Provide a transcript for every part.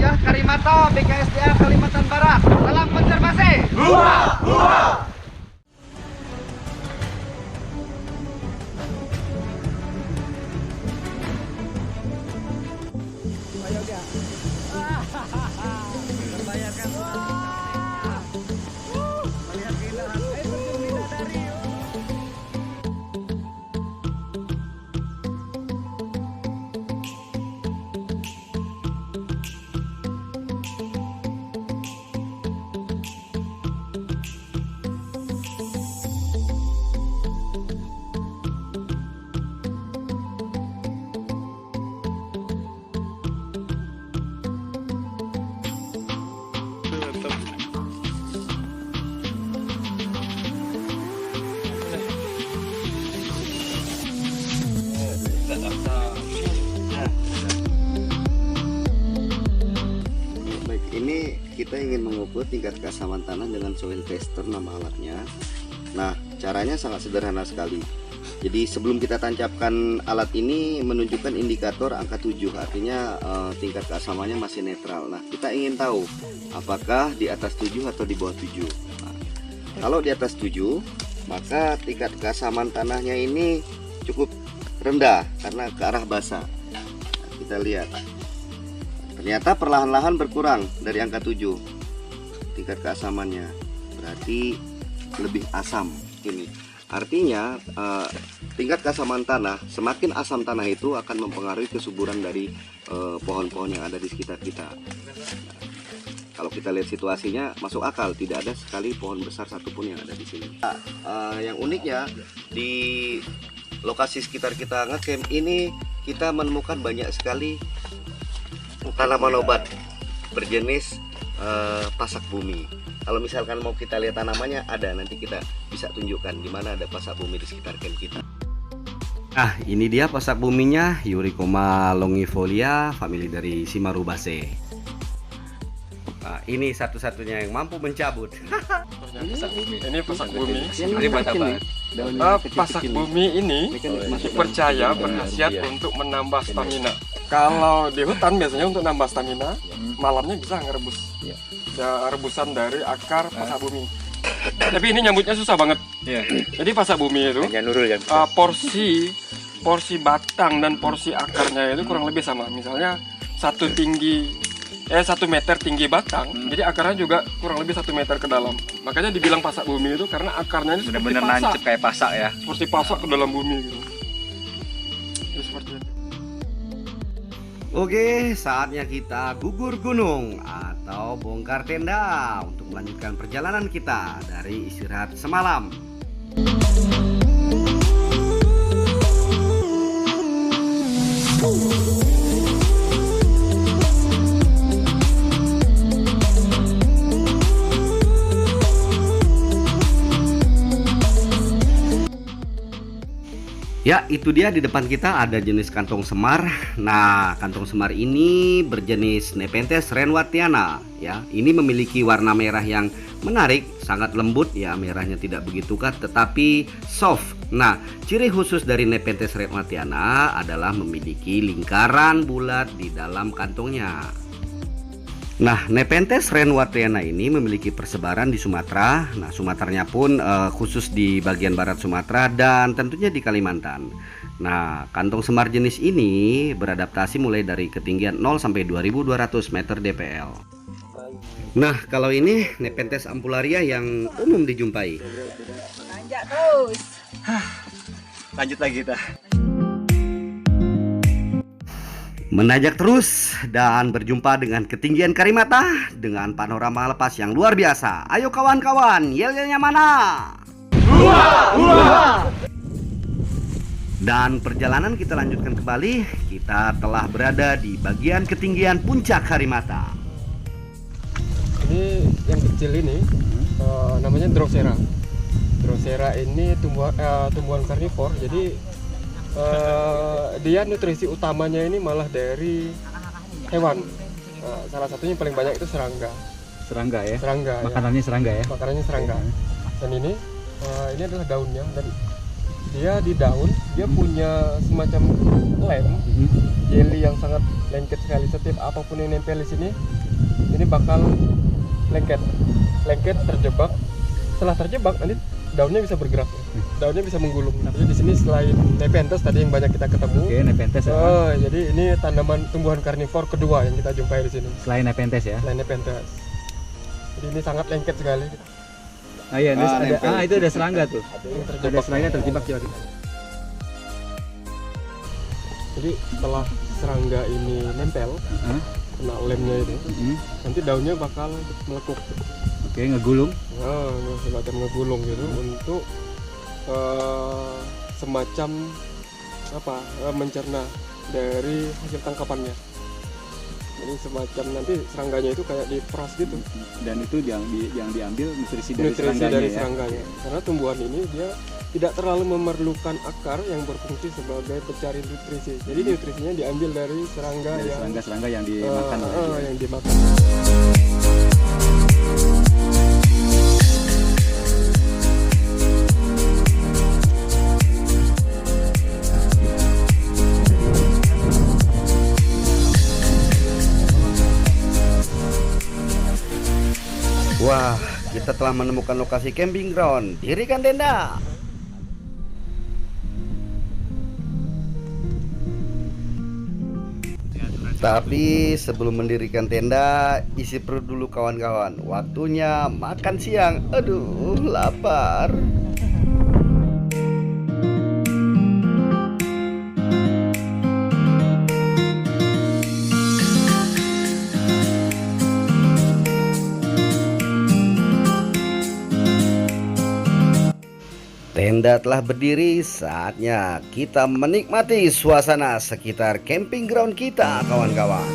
Puncak Karimata BKSDA Kalimantan Barat. Salam konservasi. Hurra! Hurra! Baik, ini kita ingin mengukur tingkat keasaman tanah dengan soil tester nama alatnya. Nah, caranya sangat sederhana sekali. Jadi sebelum kita tancapkan alat ini menunjukkan indikator angka 7, artinya tingkat keasamannya masih netral. Nah, kita ingin tahu apakah di atas 7 atau di bawah 7. Nah, kalau di atas 7, maka tingkat keasaman tanahnya ini cukup rendah karena ke arah basah. Nah, kita lihat. Ternyata perlahan-lahan berkurang dari angka 7 tingkat keasamannya, berarti lebih asam ini. Artinya tingkat keasaman tanah, semakin asam tanah itu akan mempengaruhi kesuburan dari pohon-pohon yang ada di sekitar kita. Nah, kalau kita lihat situasinya masuk akal, tidak ada sekali pohon besar satupun yang ada di sini. Yang uniknya di lokasi sekitar kita ngecamp ini, kita menemukan banyak sekali tanaman obat berjenis pasak bumi. Kalau misalkan mau kita lihat tanamannya, ada, nanti kita bisa tunjukkan di mana ada pasak bumi di sekitar camp kita. Nah, ini dia pasak buminya, Eurykoma longifolia, famili dari Simarubaceae. Nah, ini satu-satunya yang mampu mencabut. Ini pasak bumi. Ini Pasak bumi ini dipercaya berkhasiat untuk menambah stamina. Kalau di hutan biasanya untuk nambah stamina, malamnya bisa ngerebus rebusan dari akar pasak bumi. Tapi ini nyambutnya susah banget. Jadi pasak bumi itu porsi batang dan porsi akarnya itu kurang lebih sama. Misalnya 1 meter tinggi batang, jadi akarnya juga kurang lebih 1 meter ke dalam. Makanya dibilang pasak bumi itu karena akarnya ini benar-benar nancep kayak pasak ya. Seperti pasak ke dalam bumi gitu. Jadi seperti itu. Oke, saatnya kita gugur gunung atau bongkar tenda untuk melanjutkan perjalanan kita dari istirahat semalam. Ya, itu dia di depan kita ada jenis kantong semar. Nah, kantong semar ini berjenis Nepenthes renwattiana ya. Ini memiliki warna merah yang menarik, sangat lembut ya, merahnya tidak begitu pekat tetapi soft. Nah, ciri khusus dari Nepenthes renwattiana adalah memiliki lingkaran bulat di dalam kantongnya. Nah, Nepenthes renwattiana ini memiliki persebaran di Sumatera. Nah, Sumateranya pun khusus di bagian barat Sumatera dan tentunya di Kalimantan. Nah, kantong semar jenis ini beradaptasi mulai dari ketinggian 0 sampai 2200 meter DPL. Nah, kalau ini Nepenthes ampullaria yang umum dijumpai. Tanjak terus. Lanjut lagi kita. Menanjak terus dan berjumpa dengan ketinggian Karimata dengan panorama lepas yang luar biasa. Ayo kawan-kawan, yel-yelnya mana? Hurra! Hurra! Dan perjalanan kita lanjutkan kembali. Kita telah berada di bagian ketinggian puncak Karimata. Ini yang kecil ini namanya Drosera. Drosera ini tumbuhan karnivor. Jadi dia nutrisi utamanya ini malah dari hewan. Salah satunya paling banyak itu serangga. Serangga ya. Serangga. Makanannya ya. serangga ya. Makanannya serangga. Dan ini adalah daunnya dan dia di daun dia punya semacam lem jelly yang sangat lengket sekali. Setiap apapun yang nempel di sini ini bakal lengket terjebak. Setelah terjebak nanti daunnya bisa bergerak, daunnya bisa menggulung. Jadi di sini selain Nepenthes tadi yang banyak kita ketemu, Nepenthes ya. jadi ini tanaman tumbuhan karnivor kedua yang kita jumpai di sini. Selain Nepenthes ya. Selain Nepenthes. Jadi ini sangat lengket sekali. Oh iya, terus ada, nempel. itu ada serangga tuh. Yang Ada terjebak. serangga terjebak coba kita. Jadi setelah serangga ini nempel, kena lemnya itu, nanti daunnya bakal melekuk. Oke, ngegulung. Semacam ngegulung gitu untuk semacam mencerna dari hasil tangkapannya. Jadi semacam nanti serangganya itu kayak diperas gitu. Dan itu yang diambil nutrisi dari Nutrisi serangganya dari ya. serangganya. Karena tumbuhan ini dia tidak terlalu memerlukan akar yang berfungsi sebagai pencari nutrisi. Jadi nutrisinya diambil dari serangga Dari yang serangga-serangga yang dimakan. yang dimakan. Wah, kita telah menemukan lokasi camping ground. Dirikan tenda. Tapi sebelum mendirikan tenda, isi perut dulu kawan-kawan. Waktunya makan siang. Aduh, lapar. Tenda telah berdiri, saatnya kita menikmati suasana sekitar camping ground kita, kawan-kawan.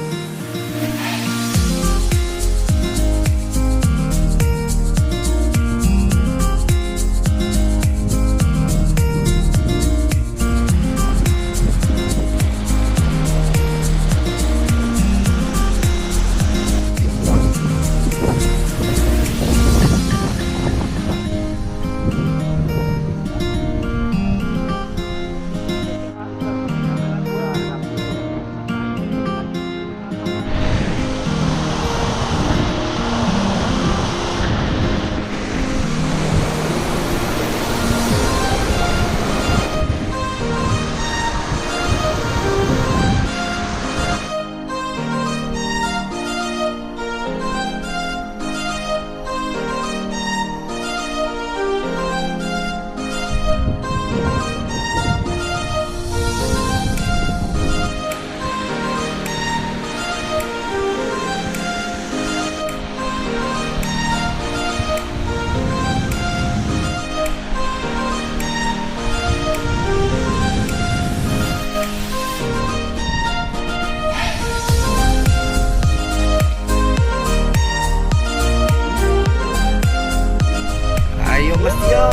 Ayo Mas Tio.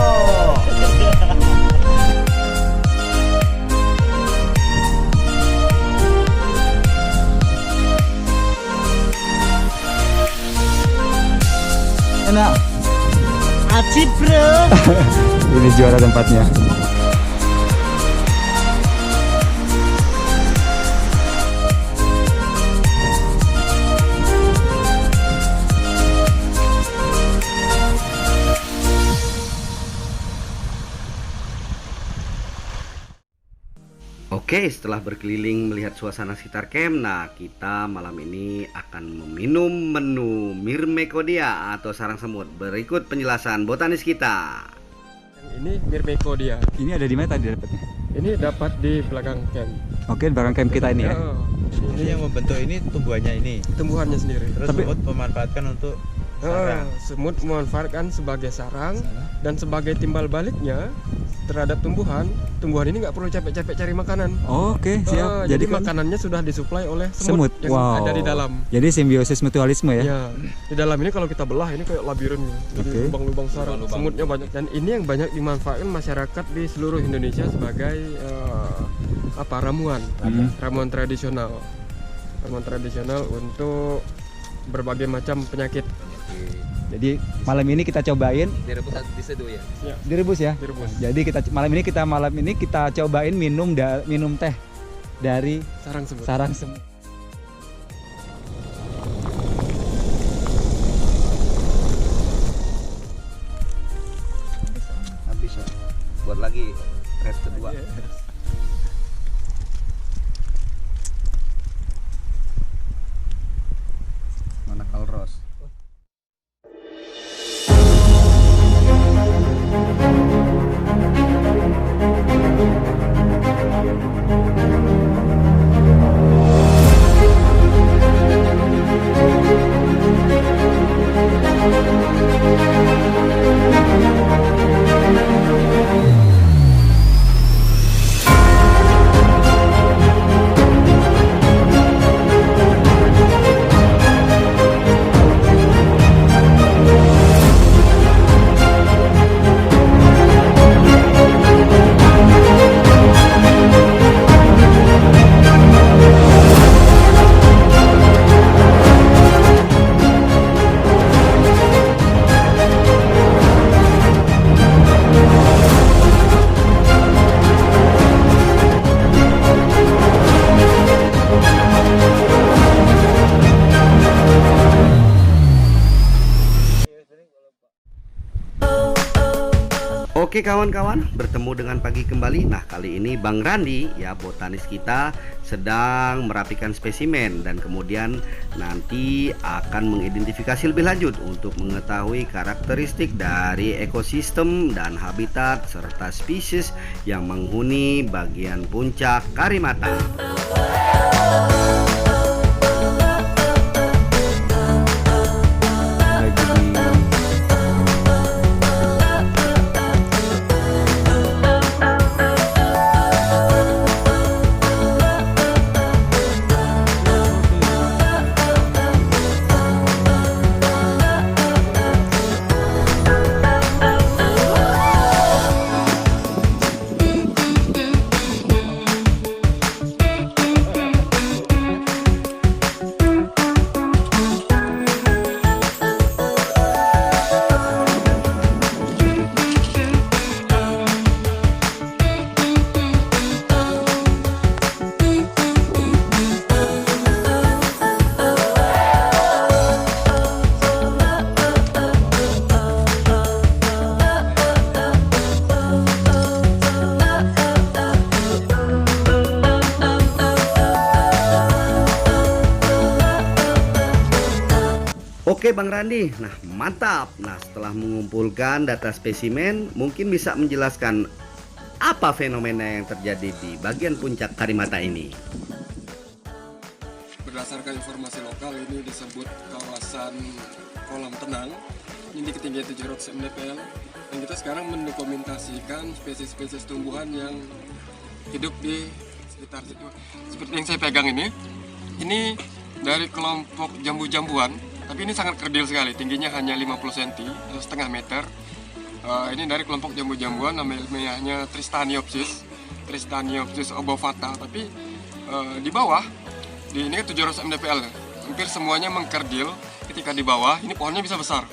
Enak. Acip bro. Ini juara tempatnya. Oke, setelah berkeliling melihat suasana sekitar camp, nah kita malam ini akan meminum menu Myrmecodia atau sarang semut. Berikut penjelasan botanis kita. Yang ini Myrmecodia. Ini ada di mana tadi dapatnya? Ini dapat di belakang camp. Oke, di belakang camp kita ini ya. Ini yang membentuk ini tumbuhannya ini. Tumbuhannya sendiri. Terus Tapi- semut memanfaatkan untuk sarang. Semut memanfaatkan sebagai sarang dan sebagai timbal baliknya terhadap tumbuhan. Tumbuhan ini nggak perlu capek-capek cari makanan. Oke, siap. Jadi kan makanannya sudah disuplai oleh semut. semut, yang Wow. ada di dalam. Jadi simbiosis mutualisme ya. Ya, di dalam ini kalau kita belah ini kayak labirin gitu. Jadi Oke. lubang-lubang sarang, semutnya banyak. Dan ini yang banyak dimanfaatkan masyarakat di seluruh Indonesia sebagai ramuan, ramuan tradisional. Ramuan tradisional untuk berbagai macam penyakit. Jadi malam ini kita cobain Direbus diseduh ya. direbus ya. Direbus. Jadi malam ini kita cobain minum teh dari Sarang semut. sarang semut. Habis ya. Buat lagi red kedua. Mana Kalros? Oke kawan-kawan, bertemu dengan Pagi kembali. Nah kali ini Bang Randi ya, botanis kita sedang merapikan spesimen dan kemudian nanti akan mengidentifikasi lebih lanjut untuk mengetahui karakteristik dari ekosistem dan habitat serta spesies yang menghuni bagian puncak Karimata. Oke Bang Randi, nah mantap. Nah setelah mengumpulkan data spesimen, mungkin bisa menjelaskan apa fenomena yang terjadi di bagian puncak Karimata ini. Berdasarkan informasi lokal, ini disebut kawasan kolam tenang. Ini di ketinggian 700 mdpl. Dan kita sekarang mendokumentasikan spesies-spesies tumbuhan yang hidup di sekitar situ. Seperti yang saya pegang ini dari kelompok jambu-jambuan. Tapi ini sangat kerdil sekali, tingginya hanya 50 cm atau setengah meter. Ini dari kelompok jambu-jambuan, nama ilmiahnya Tristaniopsis obovata. Tapi di bawah, ini kan 700 mdpl, hampir semuanya mengkerdil. Ketika di bawah, ini pohonnya bisa besar.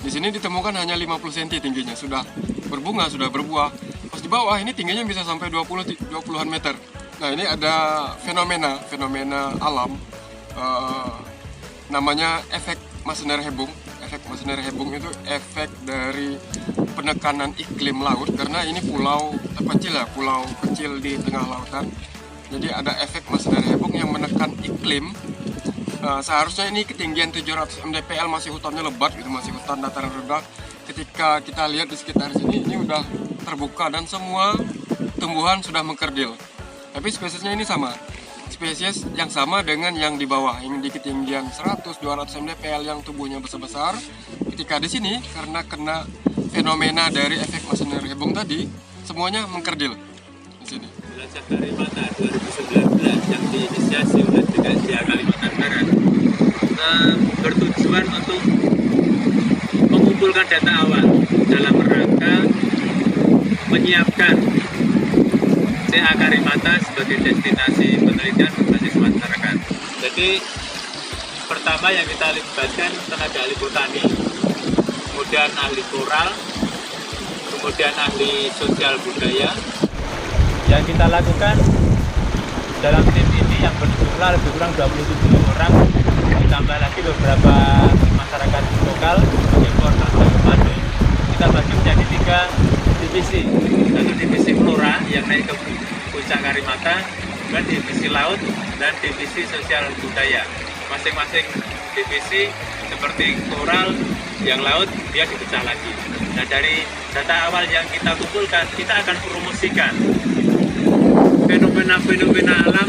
Di sini ditemukan hanya 50 cm tingginya, sudah berbunga, sudah berbuah. Pas di bawah, ini tingginya bisa sampai 20-an meter. Nah ini ada fenomena alam. Namanya efek Massener-Hebung. Efek Massener-Hebung itu efek dari penekanan iklim laut, karena ini pulau kecil di tengah lautan. Jadi ada efek Massener-Hebung yang menekan iklim. Seharusnya ini ketinggian 700 mdpl masih hutannya lebat gitu, masih hutan dataran rendah. Ketika kita lihat di sekitar sini, ini udah terbuka dan semua tumbuhan sudah mengkerdil. Tapi spesiesnya ini sama. Spesies yang sama dengan yang di bawah, yang di ketinggian 100-200 mdpl yang tubuhnya besar-besar. Ketika di sini, karena kena fenomena dari efek Massener-Hebung tadi, semuanya mengkerdil di sini. Belajar Karimata 2019 yang diinisiasi oleh DKJ Kalimantan Barat bertujuan untuk mengumpulkan data awal dalam rangka menyiapkan CA Karimata sebagai destinasi penelitian berbasis masyarakat. Jadi pertama yang kita libatkan tenaga ahli botani kemudian ahli koral, kemudian ahli sosial budaya. Yang kita lakukan dalam tim ini yang berjumlah lebih kurang 27 orang, ditambah lagi beberapa masyarakat lokal sebagai koordinator pemandu. Kita bagi menjadi 3 divisi. Satu divisi flora yang naik ke puncak Karimata, dan divisi laut dan divisi sosial budaya. Masing-masing divisi seperti koral yang laut dia dipecah lagi. Nah, dari data awal yang kita kumpulkan, kita akan promosikan fenomena-fenomena alam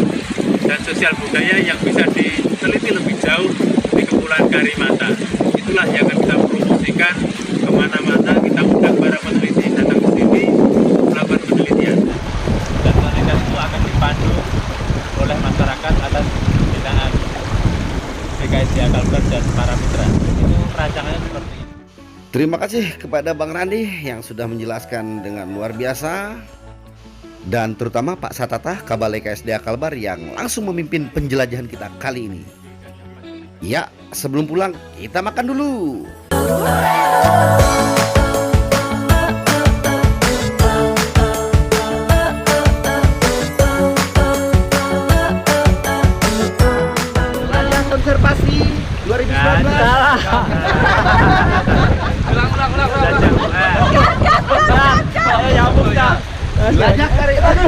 dan sosial budaya yang bisa diteliti lebih jauh di Kepulauan Karimata. Itulah yang akan kita promosikan kemana-mana. Kita undang para peneliti datang ke sini melakukan penelitian, dan penelitian itu akan dipandu oleh masyarakat atas binaan BKSDA Kalbar dan para mitra. Itu rancangannya seperti ini. Terima kasih kepada Bang Randi yang sudah menjelaskan dengan luar biasa, dan terutama Pak Satata Kabalai KSDA Kalbar yang langsung memimpin penjelajahan kita kali ini. Ya, sebelum pulang kita makan dulu. Jelajah konservasi 2019. Ulang. Jelajah Karimata.